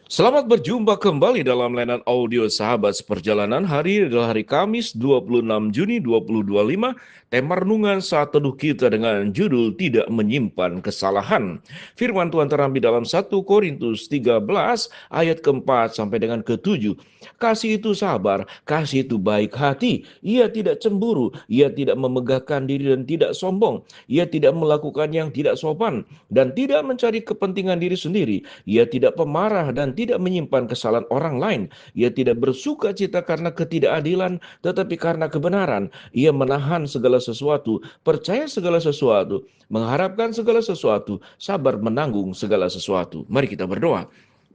Selamat berjumpa kembali dalam layanan audio Sahabat Seperjalanan. Hari ini adalah hari Kamis 26 Juni 2025. Tema renungan saat teduh kita dengan judul Tidak Menyimpan Kesalahan. Firman Tuhan terambil dalam 1 Korintus 13 ayat keempat sampai dengan ke-7. Kasih itu sabar, kasih itu baik hati. Ia tidak cemburu, ia tidak memegahkan diri dan tidak sombong. Ia tidak melakukan yang tidak sopan dan tidak mencari kepentingan diri sendiri. Ia tidak pemarah dan tidak menyimpan kesalahan orang lain. Ia tidak bersuka cita karena ketidakadilan, tetapi karena kebenaran. Ia menahan segala sesuatu, percaya segala sesuatu, mengharapkan segala sesuatu, sabar menanggung segala sesuatu. Mari kita berdoa.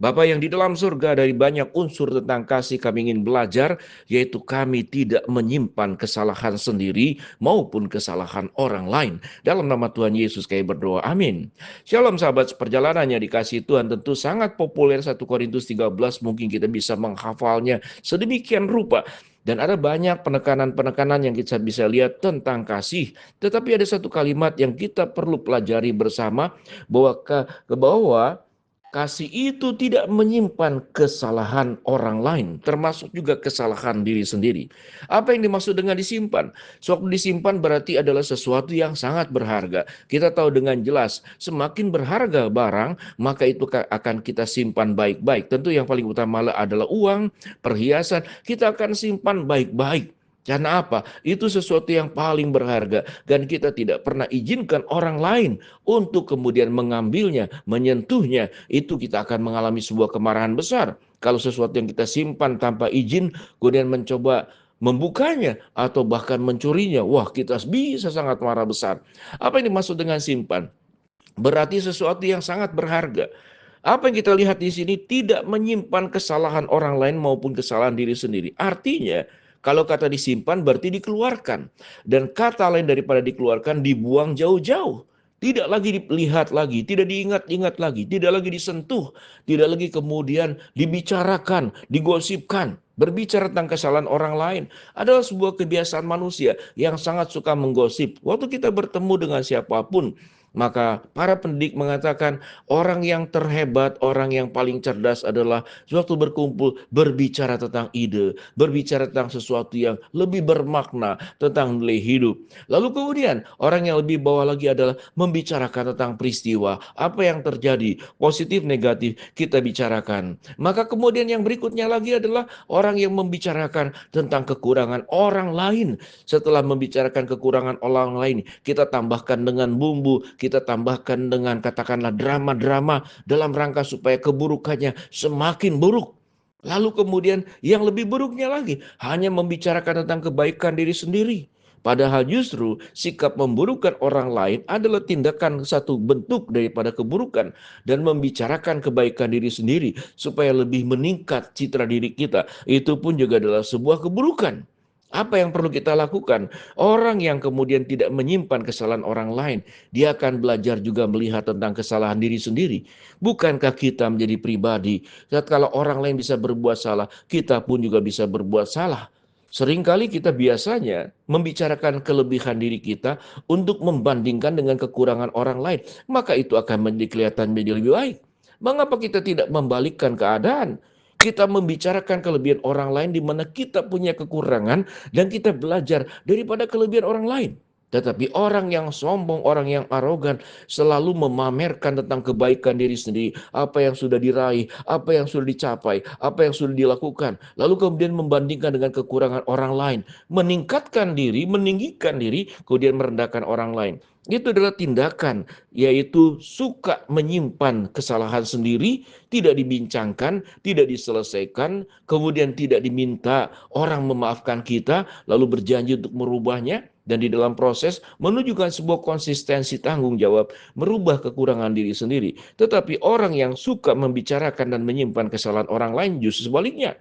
Bapa yang di dalam surga, dari banyak unsur tentang kasih kami ingin belajar, yaitu kami tidak menyimpan kesalahan sendiri maupun kesalahan orang lain. Dalam nama Tuhan Yesus kami berdoa, amin. Shalom sahabat seperjalanan yang dikasihi Tuhan, tentu sangat populer 1 Korintus 13, mungkin kita bisa menghafalnya sedemikian rupa. Dan ada banyak penekanan-penekanan yang kita bisa lihat tentang kasih. Tetapi ada satu kalimat yang kita perlu pelajari bersama, bahwa kasih itu tidak menyimpan kesalahan orang lain, termasuk juga kesalahan diri sendiri. Apa yang dimaksud dengan disimpan? Sewaktu disimpan berarti adalah sesuatu yang sangat berharga. Kita tahu dengan jelas, semakin berharga barang, maka itu akan kita simpan baik-baik. Tentu yang paling utama adalah uang, perhiasan, kita akan simpan baik-baik. Karena apa? Itu sesuatu yang paling berharga dan kita tidak pernah izinkan orang lain untuk kemudian mengambilnya, menyentuhnya. Itu kita akan mengalami sebuah kemarahan besar. Kalau sesuatu yang kita simpan tanpa izin, kemudian mencoba membukanya atau bahkan mencurinya, wah kita bisa sangat marah besar. Apa yang dimaksud dengan simpan? Berarti sesuatu yang sangat berharga. Apa yang kita lihat di sini tidak menyimpan kesalahan orang lain maupun kesalahan diri sendiri. Artinya, kalau kata disimpan berarti dikeluarkan. Dan kata lain daripada dikeluarkan, dibuang jauh-jauh. Tidak lagi dilihat lagi, tidak diingat-ingat lagi, tidak lagi disentuh, tidak lagi kemudian dibicarakan, digosipkan. Berbicara tentang kesalahan orang lain adalah sebuah kebiasaan manusia yang sangat suka menggosip. Waktu kita bertemu dengan siapapun, maka para pendidik mengatakan orang yang terhebat, orang yang paling cerdas adalah suatu berkumpul berbicara tentang ide, berbicara tentang sesuatu yang lebih bermakna tentang nilai hidup. Lalu kemudian orang yang lebih bawah lagi adalah membicarakan tentang peristiwa, apa yang terjadi, positif negatif kita bicarakan. Maka kemudian yang berikutnya lagi adalah orang yang membicarakan tentang kekurangan orang lain. Setelah membicarakan kekurangan orang lain, kita tambahkan dengan bumbu, kita tambahkan dengan katakanlah drama-drama dalam rangka supaya keburukannya semakin buruk. Lalu kemudian yang lebih buruknya lagi, hanya membicarakan tentang kebaikan diri sendiri. Padahal justru sikap memburukkan orang lain adalah tindakan satu bentuk daripada keburukan. Dan membicarakan kebaikan diri sendiri supaya lebih meningkat citra diri kita, itu pun juga adalah sebuah keburukan. Apa yang perlu kita lakukan? Orang yang kemudian tidak menyimpan kesalahan orang lain, dia akan belajar juga melihat tentang kesalahan diri sendiri. Bukankah kita menjadi pribadi, saat kalau orang lain bisa berbuat salah, kita pun juga bisa berbuat salah. Seringkali kita biasanya membicarakan kelebihan diri kita untuk membandingkan dengan kekurangan orang lain. Maka itu akan menjadi kelihatan menjadi lebih baik. Mengapa kita tidak membalikkan keadaan? Kita membicarakan kelebihan orang lain di mana kita punya kekurangan dan kita belajar daripada kelebihan orang lain. Tetapi orang yang sombong, orang yang arogan selalu memamerkan tentang kebaikan diri sendiri, apa yang sudah diraih, apa yang sudah dicapai, apa yang sudah dilakukan. Lalu kemudian membandingkan dengan kekurangan orang lain, meningkatkan diri, meninggikan diri, kemudian merendahkan orang lain. Itu adalah tindakan, yaitu suka menyimpan kesalahan sendiri, tidak dibincangkan, tidak diselesaikan, kemudian tidak diminta orang memaafkan kita, lalu berjanji untuk merubahnya. Dan di dalam proses menunjukkan sebuah konsistensi tanggung jawab merubah kekurangan diri sendiri. Tetapi orang yang suka membicarakan dan menyimpan kesalahan orang lain justru sebaliknya.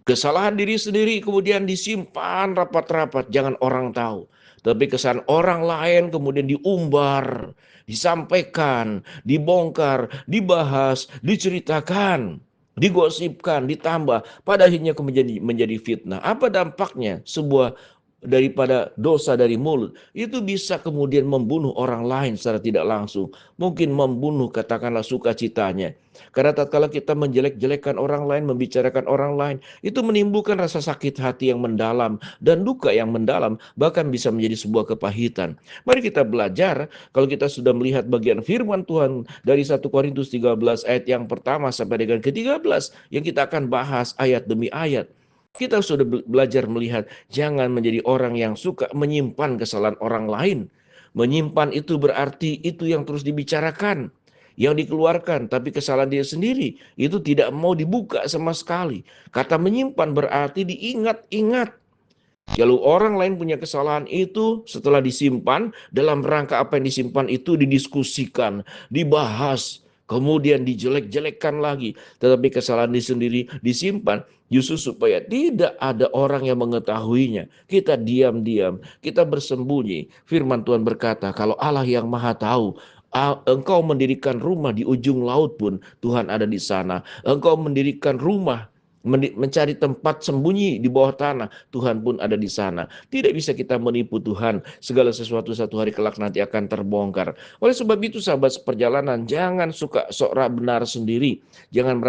Kesalahan diri sendiri kemudian disimpan rapat-rapat, jangan orang tahu. Tapi kesalahan orang lain kemudian diumbar, disampaikan, dibongkar, dibahas, diceritakan, digosipkan, ditambah. Pada akhirnya menjadi fitnah. Apa dampaknya? Sebuah daripada dosa dari mulut, itu bisa kemudian membunuh orang lain secara tidak langsung. Mungkin membunuh katakanlah sukacitanya. Karena tatkala kita menjelek-jelekkan orang lain, membicarakan orang lain, itu menimbulkan rasa sakit hati yang mendalam dan duka yang mendalam, bahkan bisa menjadi sebuah kepahitan. Mari kita belajar, kalau kita sudah melihat bagian firman Tuhan dari 1 Korintus 13 ayat yang pertama sampai dengan ke-13, yang kita akan bahas ayat demi ayat. Kita sudah belajar melihat jangan menjadi orang yang suka menyimpan kesalahan orang lain. Menyimpan itu berarti itu yang terus dibicarakan, yang dikeluarkan, tapi kesalahan dia sendiri itu tidak mau dibuka sama sekali. Kata menyimpan berarti diingat-ingat. Kalau orang lain punya kesalahan itu setelah disimpan, dalam rangka apa yang disimpan itu didiskusikan, dibahas, kemudian dijelek-jelekkan lagi. Tetapi kesalahan diri sendiri disimpan justru supaya tidak ada orang yang mengetahuinya. Kita diam-diam, kita bersembunyi. Firman Tuhan berkata, kalau Allah yang Maha Tahu, engkau mendirikan rumah di ujung laut pun Tuhan ada di sana. Engkau mendirikan rumah, mencari tempat sembunyi di bawah tanah, Tuhan pun ada di sana. Tidak bisa kita menipu Tuhan. Segala sesuatu satu hari kelak nanti akan terbongkar. Oleh sebab itu sahabat seperjalanan, jangan suka sok benar sendiri. Jangan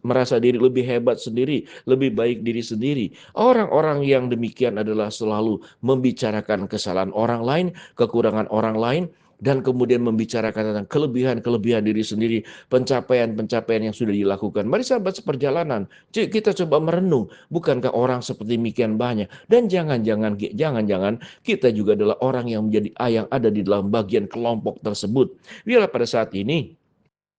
merasa diri lebih hebat sendiri, lebih baik diri sendiri. Orang-orang yang demikian adalah selalu membicarakan kesalahan orang lain, kekurangan orang lain, dan kemudian membicarakan tentang kelebihan-kelebihan diri sendiri, pencapaian-pencapaian yang sudah dilakukan. Mari sahabat seperjalanan, kita coba merenung, bukankah orang seperti demikian banyak? Dan jangan-jangan kita juga adalah orang yang menjadi yang ada di dalam bagian kelompok tersebut. Biarlah pada saat ini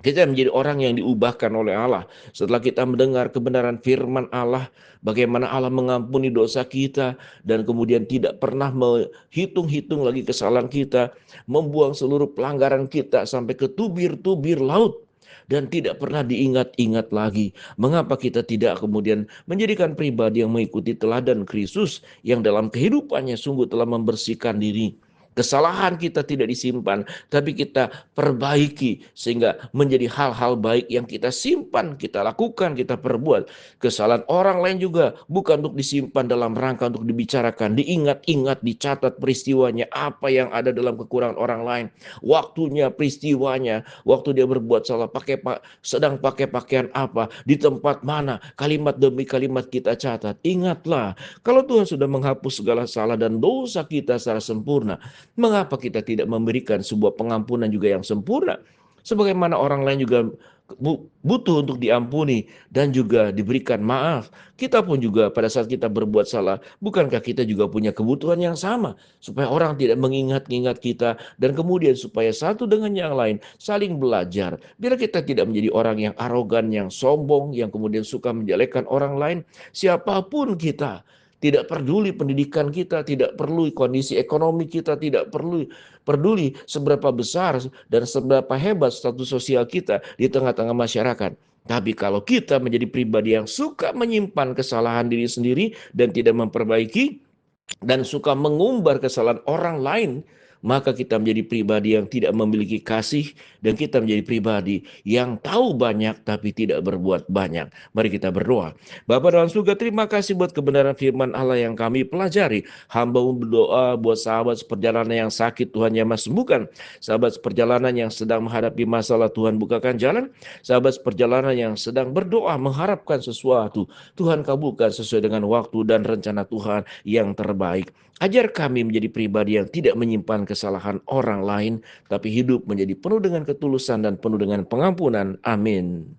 kita menjadi orang yang diubahkan oleh Allah. Setelah kita mendengar kebenaran firman Allah, bagaimana Allah mengampuni dosa kita, dan kemudian tidak pernah menghitung-hitung lagi kesalahan kita, membuang seluruh pelanggaran kita sampai ke tubir-tubir laut, dan tidak pernah diingat-ingat lagi. Mengapa kita tidak kemudian menjadikan pribadi yang mengikuti teladan Kristus, yang dalam kehidupannya sungguh telah membersihkan diri. Kesalahan kita tidak disimpan, tapi kita perbaiki sehingga menjadi hal-hal baik yang kita simpan, kita lakukan, kita perbuat. Kesalahan orang lain juga bukan untuk disimpan dalam rangka untuk dibicarakan, diingat-ingat, dicatat peristiwanya, apa yang ada dalam kekurangan orang lain, waktunya, peristiwanya, waktu dia berbuat salah, sedang pakai pakaian apa, di tempat mana, kalimat demi kalimat kita catat. Ingatlah, kalau Tuhan sudah menghapus segala salah dan dosa kita secara sempurna, mengapa kita tidak memberikan sebuah pengampunan juga yang sempurna? Sebagaimana orang lain juga butuh untuk diampuni dan juga diberikan maaf. Kita pun juga pada saat kita berbuat salah, bukankah kita juga punya kebutuhan yang sama? Supaya orang tidak mengingat-ingat kita, dan kemudian supaya satu dengan yang lain saling belajar. Biar kita tidak menjadi orang yang arogan, yang sombong, yang kemudian suka menjelekkan orang lain. Siapapun kita, tidak peduli pendidikan kita, tidak perlu kondisi ekonomi kita, tidak peduli seberapa besar dan seberapa hebat status sosial kita di tengah-tengah masyarakat. Tapi kalau kita menjadi pribadi yang suka menyimpan kesalahan diri sendiri dan tidak memperbaiki, dan suka mengumbar kesalahan orang lain, maka kita menjadi pribadi yang tidak memiliki kasih, dan kita menjadi pribadi yang tahu banyak tapi tidak berbuat banyak. Mari kita berdoa. Bapa dalam surga, terima kasih buat kebenaran firman Allah yang kami pelajari. Hamba-Mu berdoa buat sahabat seperjalanan yang sakit, Tuhan yang sembuhkan. Sahabat seperjalanan yang sedang menghadapi masalah, Tuhan bukakan jalan. Sahabat seperjalanan yang sedang berdoa mengharapkan sesuatu, Tuhan kabulkan sesuai dengan waktu dan rencana Tuhan yang terbaik. Ajar kami menjadi pribadi yang tidak menyimpan kesalahan orang lain, tapi hidup menjadi penuh dengan ketulusan dan penuh dengan pengampunan. Amin.